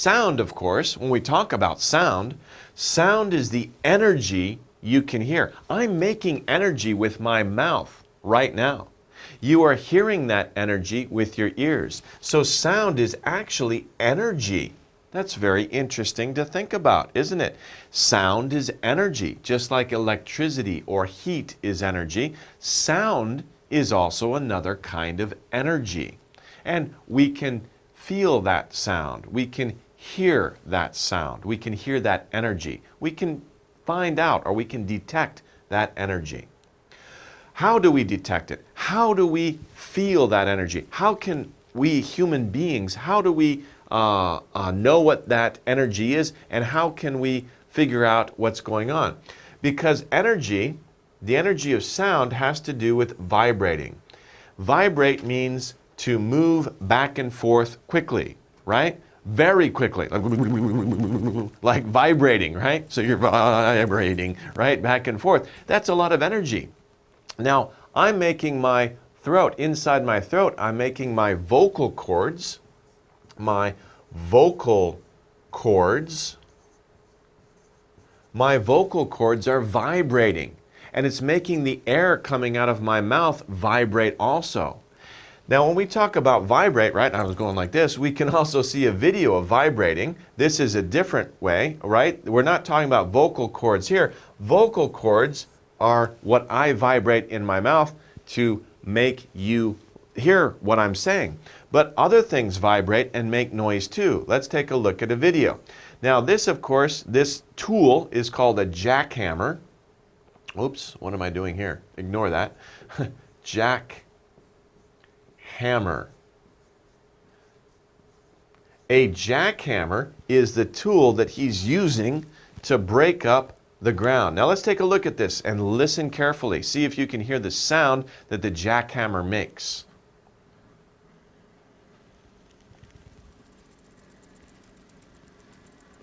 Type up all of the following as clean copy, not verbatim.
sound, of course, when we talk about sound, sound is the energy you can hear. I'm making energy with my mouth right now. You are hearing that energy with your ears. So sound is actually energy. That's very interesting to think about, isn't it? Sound is energy, just like electricity or heat is energy. Sound is also another kind of energy. And we can feel that sound. We can hear that sound. We can hear that energy. We can find out or we can detect that energy. How do we detect it? How do we feel that energy? How can we human beings, how do we know what that energy is, and how can we figure out what's going on? Because energy, the energy of sound, has to do with vibrating. Vibrate means to move back and forth quickly, right? Very quickly, like vibrating, right? So you're vibrating, right? Back and forth. That's a lot of energy. Now, I'm making my throat, inside my throat, I'm making my vocal cords. My vocal cords are vibrating, and it's making the air coming out of my mouth vibrate also. Now, when we talk about vibrate, right, I was going like this, we can also see a video of vibrating. This is a different way, right? We're not talking about vocal cords here. Vocal cords are what I vibrate in my mouth to make you hear what I'm saying. But other things vibrate and make noise too. Let's take a look at a video. Now this, of course, this tool is called a jackhammer. Oops, what am I doing here? Ignore that. Jackhammer. A jackhammer is the tool that he's using to break up the ground. Now let's take a look at this and listen carefully. See if you can hear the sound that the jackhammer makes.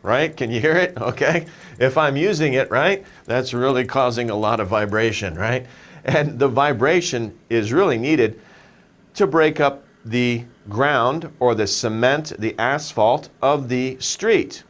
Right? Can you hear it? Okay. If I'm using it, right, that's really causing a lot of vibration, right? And the vibration is really needed to break up the ground or the cement, the asphalt of the street.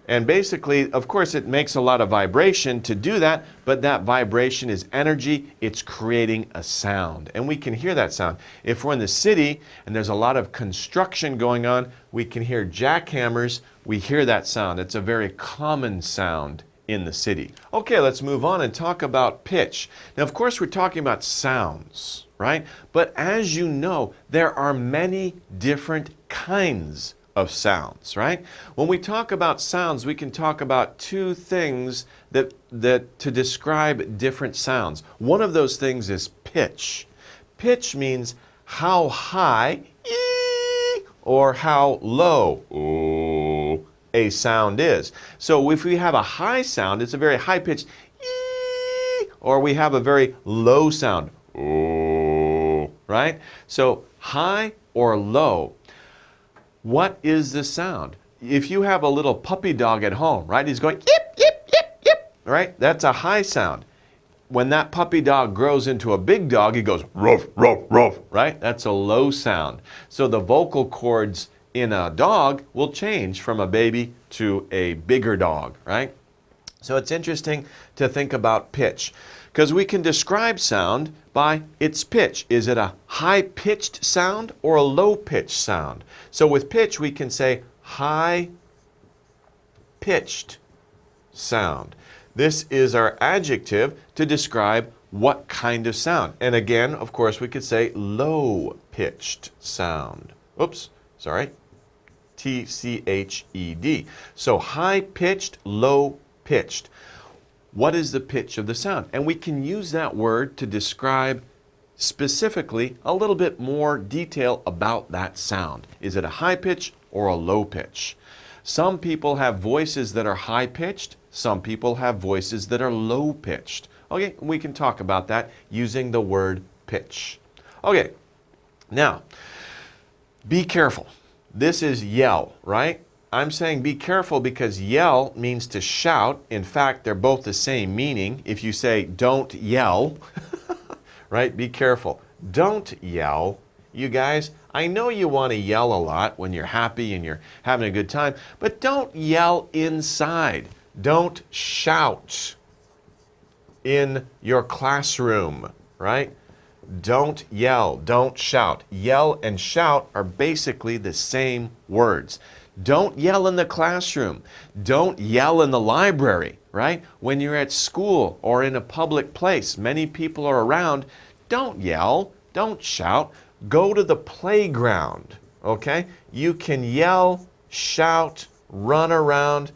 And basically, of course, it makes a lot of vibration to do that, but that vibration is energy. It's creating a sound, and we can hear that sound. If we're in the city and there's a lot of construction going on, we can hear jackhammers. We hear that sound. It's a very common sound in the city. Okay, let's move on and talk about pitch. Now, of course, we're talking about sounds, right? But as you know, there are many different kinds of sounds, right? When we talk about sounds, we can talk about two things that to describe different sounds. One of those things is pitch. Pitch means how high or how low a sound is. So if we have a high sound, it's a very high pitched or we have a very low sound, right? So high or low. What is the sound? If you have a little puppy dog at home, right? He's going yip, yip, yip, yip, right? That's a high sound. When that puppy dog grows into a big dog, he goes ruff, ruff, ruff, right? That's a low sound. So the vocal cords in a dog will change from a baby to a bigger dog, right? So it's interesting to think about pitch because we can describe sound by its pitch. Is it a high-pitched sound or a low-pitched sound? So with pitch, we can say high-pitched sound. This is our adjective to describe what kind of sound. And again, of course, we could say low-pitched sound. Oops, sorry. T-C-H-E-D. So high-pitched, low-pitched. What is the pitch of the sound? And we can use that word to describe specifically a little bit more detail about that sound. Is it a high pitch or a low pitch? Some people have voices that are high pitched. Some people have voices that are low pitched. Okay, we can talk about that using the word pitch. Okay, now, be careful. This is yell, right? I'm saying be careful because yell means to shout. In fact, they're both the same meaning. If you say don't yell, right? Be careful. Don't yell. you guys, I know you want to yell a lot when you're happy and you're having a good time, but don't yell inside. Don't shout in your classroom, right? Don't yell, don't shout. Yell and shout are basically the same words. Don't yell in the classroom. Don't yell in the library, right? When you're at school or in a public place, many people are around. Don't yell, don't shout. Go to the playground, okay? You can yell, shout, run around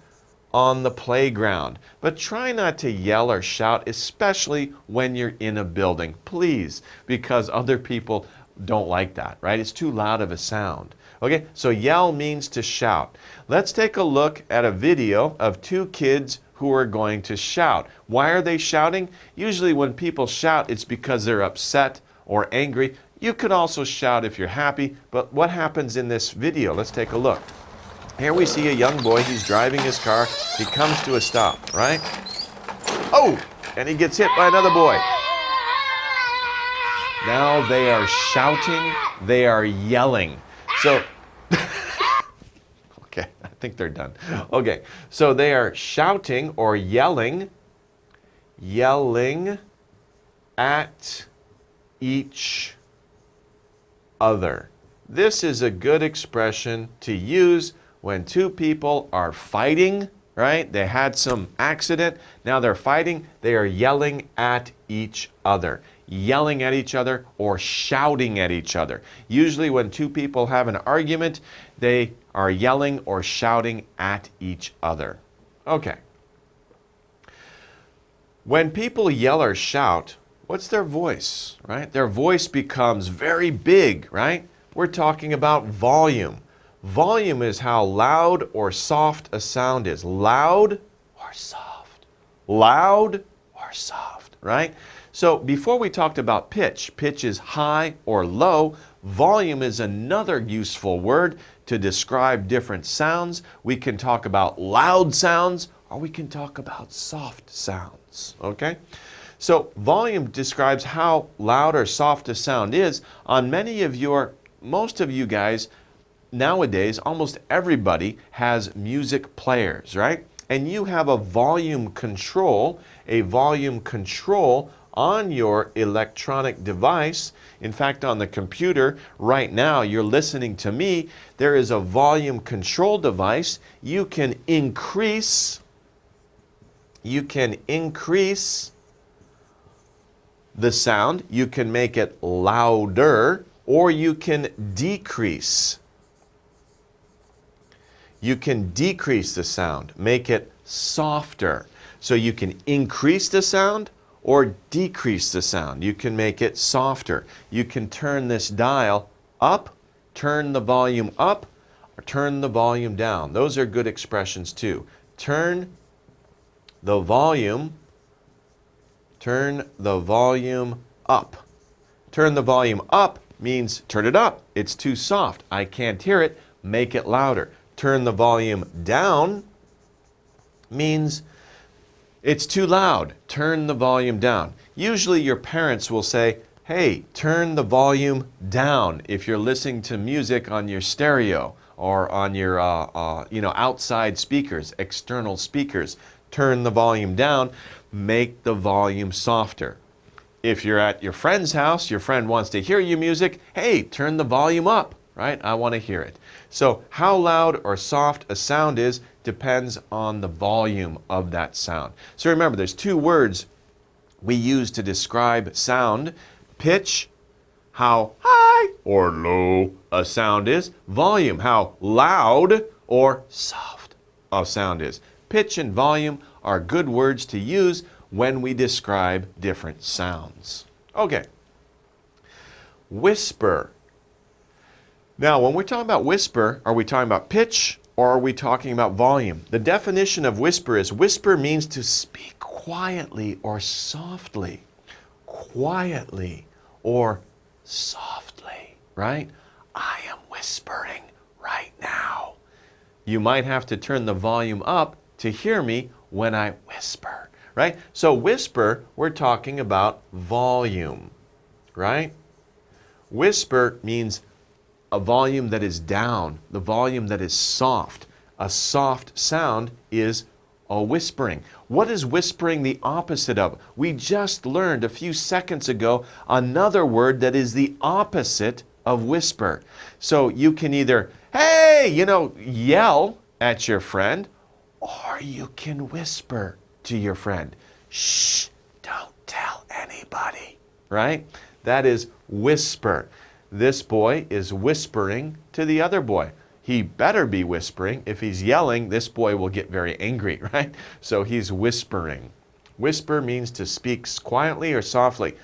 on the playground. But try not to yell or shout, especially when you're in a building, please, because other people don't like that, right? It's too loud of a sound. Okay, so yell means to shout. Let's take a look at a video of two kids who are going to shout. Why are they shouting? Usually when people shout, it's because they're upset or angry. You could also shout if you're happy, but what happens in this video? Let's take a look. Here we see a young boy, he's driving his car, he comes to a stop, right? Oh, and he gets hit by another boy. Now they are shouting, they are yelling. So, okay, I think they're done. Okay, so they are shouting or yelling at each other. This is a good expression to use when two people are fighting, right? They had some accident, now they're fighting, they are yelling at each other. Yelling at each other or shouting at each other. Usually when two people have an argument, they are yelling or shouting at each other. Okay. When people yell or shout, what's their voice, right? Their voice becomes very big, right? We're talking about volume. Volume is how loud or soft a sound is. Loud or soft. Loud or soft, right? So before we talked about pitch, pitch is high or low. Volume is another useful word to describe different sounds. We can talk about loud sounds or we can talk about soft sounds, okay? So volume describes how loud or soft a sound is. On most of you guys, nowadays, almost everybody has music players, right? And you have a volume control on your electronic device. In fact, on the computer right now, you're listening to me, there is a volume control device. You can increase the sound, you can make it louder, or you can decrease. You can decrease the sound, make it softer. So you can increase the sound or decrease the sound. You can make it softer. You can turn this dial up, turn the volume up, or turn the volume down. Those are good expressions too. Turn the volume up. Turn the volume up means turn it up. It's too soft. I can't hear it. Make it louder. Turn the volume down means it's too loud. Turn the volume down. Usually your parents will say, hey, turn the volume down if you're listening to music on your stereo or on your outside speakers, external speakers. Turn the volume down, make the volume softer. If you're at your friend's house, your friend wants to hear your music, hey, turn the volume up, right? I want to hear it. So how loud or soft a sound is depends on the volume of that sound. So remember, there's two words we use to describe sound. Pitch, how high or low a sound is. Volume, how loud or soft a sound is. Pitch and volume are good words to use when we describe different sounds. Okay. Whisper. Now, when we're talking about whisper, are we talking about pitch or are we talking about volume? The definition of whisper is whisper means to speak quietly or softly. Quietly or softly, right? I am whispering right now. You might have to turn the volume up to hear me when I whisper, right? So whisper, we're talking about volume, right? Whisper means a volume that is down, the volume that is soft. A soft sound is a whispering. What is whispering the opposite of? We just learned a few seconds ago another word that is the opposite of whisper. So you can either, hey, yell at your friend, or you can whisper to your friend. Shh, don't tell anybody, right? That is whisper. This boy is whispering to the other boy. He better be whispering. If he's yelling, this boy will get very angry, right? So he's whispering. Whisper means to speak quietly or softly.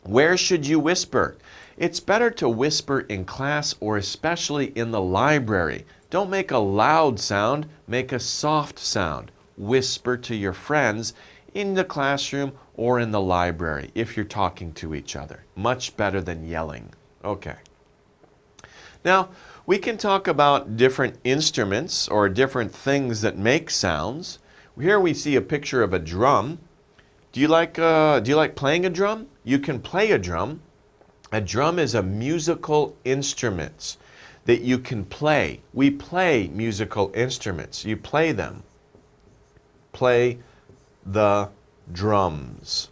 Where should you whisper? It's better to whisper in class or especially in the library. Don't make a loud sound, make a soft sound. Whisper to your friends in the classroom or in the library if you're talking to each other. Much better than yelling. Okay. Now, we can talk about different instruments or different things that make sounds. Here we see a picture of a drum. Do you like playing a drum? You can play a drum. A drum is a musical instrument that you can play. We play musical instruments. You play them. Play the drums.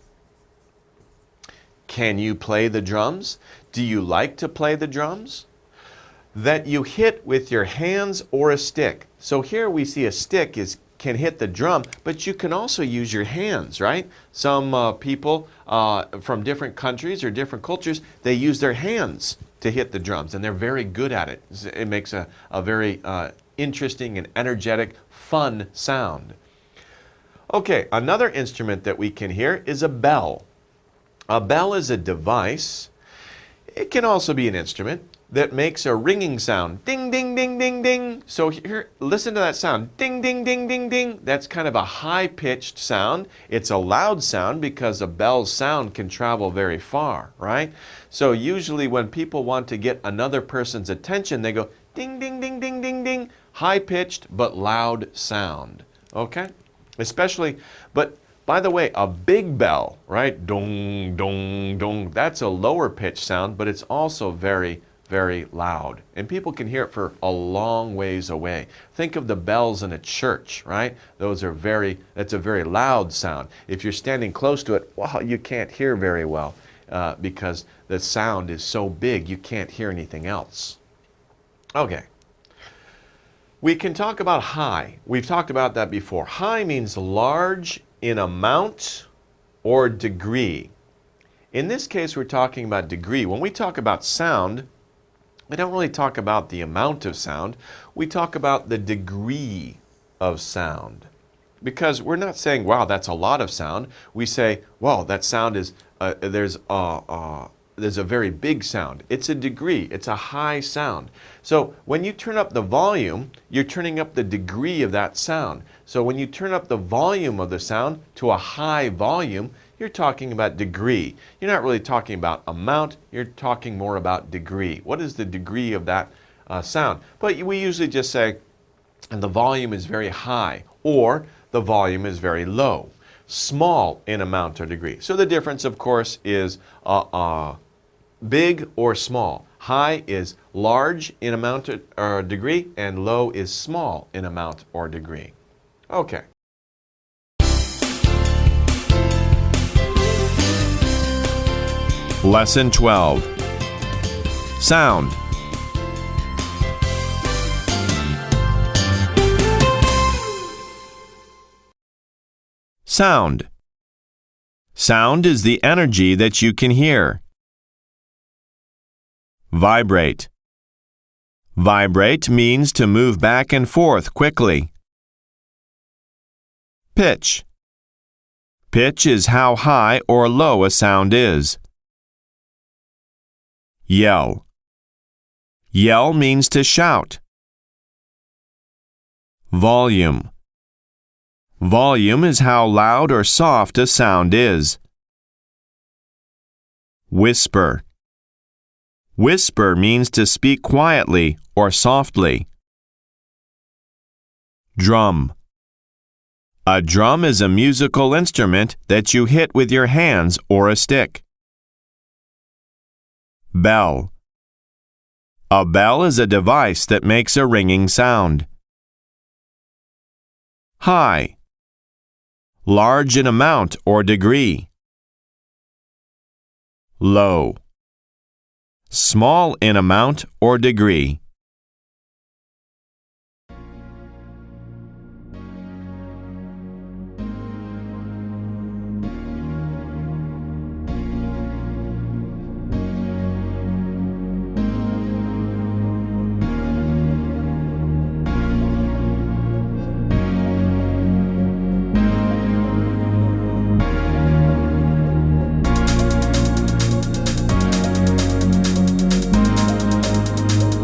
Can you play the drums? Do you like to play the drums? That you hit with your hands or a stick. So here we see a stick can hit the drum, but you can also use your hands, right? Some people from different countries or different cultures, they use their hands to hit the drums, and they're very good at it. It makes a very interesting and energetic, fun sound. Okay, another instrument that we can hear is a bell. A bell is a device. It can also be an instrument that makes a ringing sound. Ding, ding, ding, ding, ding. So here, listen to that sound. Ding, ding, ding, ding, ding. That's kind of a high-pitched sound. It's a loud sound because a bell's sound can travel very far, right? So usually when people want to get another person's attention, they go ding, ding, ding, ding, ding, ding. High-pitched but loud sound, okay? Especially, but by the way, a big bell, right? Dong, dong, dong. That's a lower pitch sound, but it's also very, very loud. And people can hear it for a long ways away. Think of the bells in a church, right? That's a very loud sound. If you're standing close to it, well, you can't hear very well because the sound is so big, you can't hear anything else. Okay. We can talk about high. We've talked about that before. High means large in amount or degree. In this case, we're talking about degree. When we talk about sound, we don't really talk about the amount of sound. We talk about the degree of sound. Because we're not saying, wow, that's a lot of sound. We say, wow, that sound is, there's a very big sound. It's a degree. It's a high sound. So when you turn up the volume, you're turning up the degree of that sound. So when you turn up the volume of the sound to a high volume, you're talking about degree. You're not really talking about amount. You're talking more about degree. What is the degree of that sound? But we usually just say, and the volume is very high, or the volume is very low. Small in amount or degree. So the difference, of course, is big or small. High is large in amount or degree, and low is small in amount or degree. Okay. Lesson 12. Sound. Sound. Sound is the energy that you can hear. Vibrate. Vibrate means to move back and forth quickly. Pitch. Pitch is how high or low a sound is. Yell. Yell means to shout. Volume. Volume is how loud or soft a sound is. Whisper. Whisper means to speak quietly or softly. Drum. A drum is a musical instrument that you hit with your hands or a stick. Bell. A bell is a device that makes a ringing sound. High. Large in amount or degree. Low. Small in amount or degree.